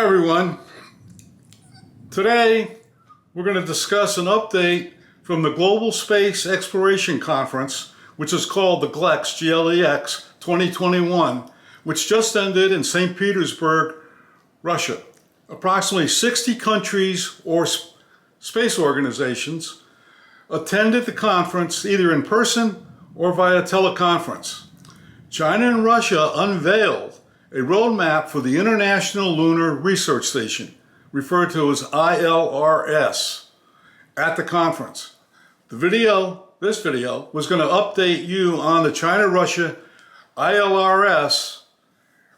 everyone. Today we're going to discuss an update from the Global Space Exploration Conference, which is called the GLEX, GLEX 2021, which just ended in St. Petersburg, Russia. Approximately 60 countries or space organizations attended the conference either in person or via teleconference. China and Russia unveiled a roadmap for the International Lunar Research Station, referred to as ILRS, at the conference. This video was going to update you on the China-Russia ILRS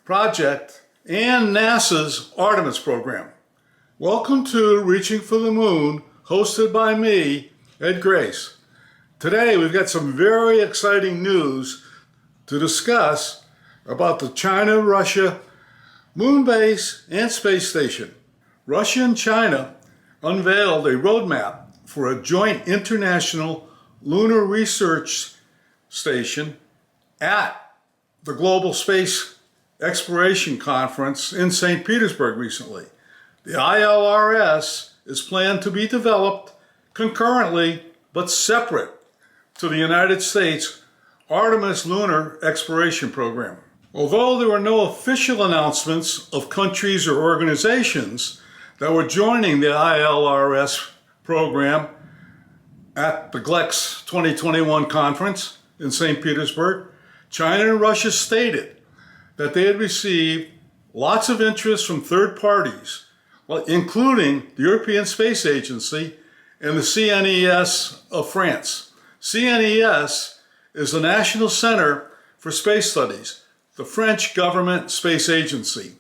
project and NASA's Artemis program. Welcome to Reaching for the Moon, hosted by me, Ed Grace. Today we've got some very exciting news to discuss about the China-Russia Moonbase and Space Station. Russia and China unveiled a roadmap for a joint International Lunar Research Station at the Global Space Exploration Conference in St. Petersburg recently. The ILRS is planned to be developed concurrently but separate to the United States Artemis lunar exploration program. Although there were no official announcements of countries or organizations that were joining the ILRS program at the GLEX 2021 conference in St. Petersburg, China and Russia stated that they had received lots of interest from third parties, including the European Space Agency and the CNES of France. CNES is the National Center for Space Studies, the French government space agency.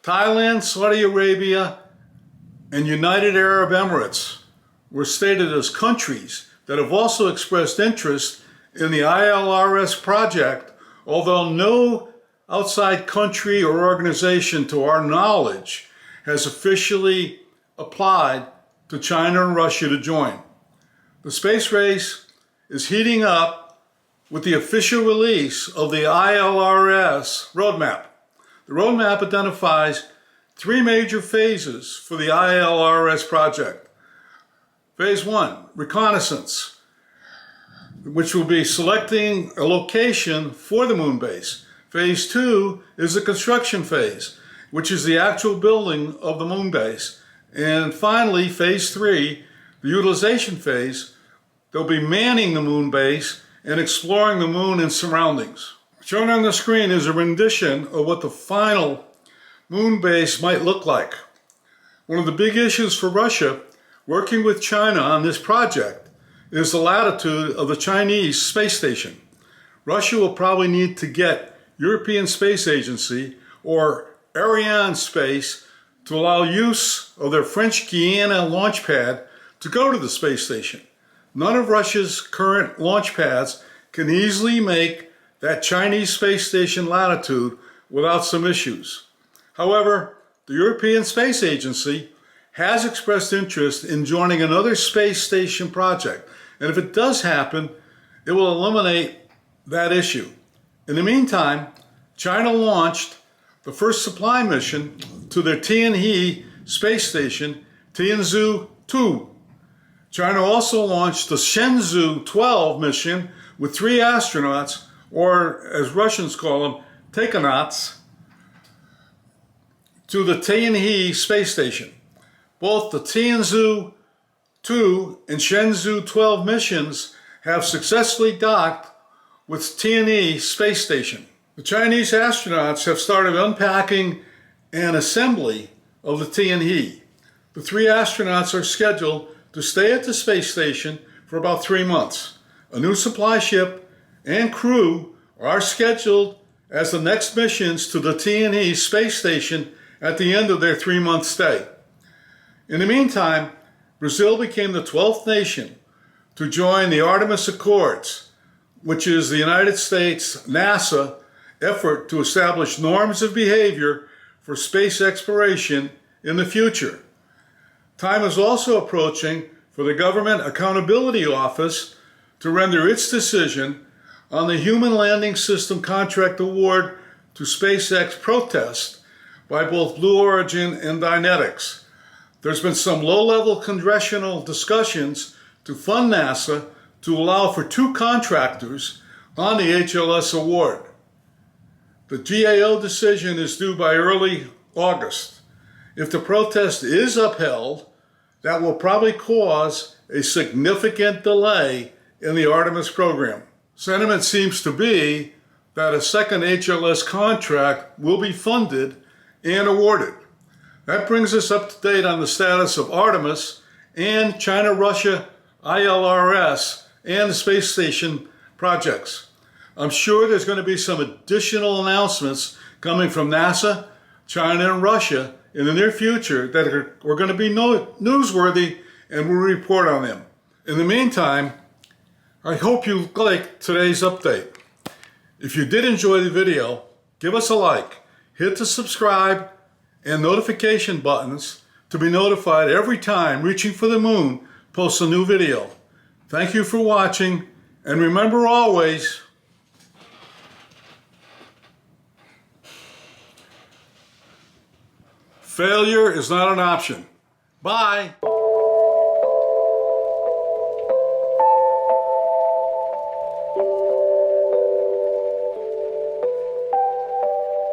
Thailand, Saudi Arabia, and United Arab Emirates were stated as countries that have also expressed interest in the ILRS project, although no outside country or organization, to our knowledge, has officially applied to China and Russia to join. The space race is heating up with the official release of the ILRS roadmap. The roadmap identifies three major phases for the ILRS project. Phase 1, reconnaissance, which will be selecting a location for the moon base. Phase 2 is the construction phase, which is the actual building of the moon base. And finally, phase 3, the utilization phase, they'll be manning the moon base and exploring the moon and surroundings. Shown on the screen is a rendition of what the final moon base might look like. One of the big issues for Russia working with China on this project is the latitude of the Tianhe Space Station. Russia will probably need to get European Space Agency or Arianespace to allow use of their French Guiana launch pad to go to the space station. None of Russia's current launch pads can easily make that Chinese space station latitude without some issues. However, the European Space Agency has expressed interest in joining another space station project, and if it does happen, it will eliminate that issue. In the meantime, China launched the first supply mission to their Tianhe Space Station, Tianhe 2. China also launched the Shenzhou 12 mission with 3 astronauts, or as Russians call them, takonauts, to the Tianhe Space Station. Both the Tianhe 2 and Shenzhou 12 missions have successfully docked with Tianhe Space Station. The Chinese astronauts have started unpacking and assembly of the Tianhe. The 3 astronauts are scheduled to stay at the space station for about 3 months. A new supply ship and crew are scheduled as the next missions to the Tianhe Space Station at the end of their 3-month stay. In the meantime, Brazil became the 12th nation to join the Artemis Accords, which is the United States NASA effort to establish norms of behavior for space exploration in the future. Time is also approaching for the Government Accountability Office to render its decision on the Human Landing System contract award to SpaceX protest by both Blue Origin and Dynetics. There's been some low-level congressional discussions to fund NASA to allow for 2 contractors on the HLS award. The GAO decision is due by early August. If the protest is upheld, that will probably cause a significant delay in the Artemis program. Sentiment seems to be that a second HLS contract will be funded and awarded. That brings us up to date on the status of Artemis and China-Russia ILRS and the space station projects. I'm sure there's going to be some additional announcements coming from NASA, China, and Russia in the near future that are going to be newsworthy, and we'll report on them. In the meantime, I hope you liked today's update. If you did enjoy the video, give us a like, hit the subscribe and notification buttons to be notified every time Reaching for the Moon posts a new video. Thank you for watching, and remember always, failure is not an option. Bye.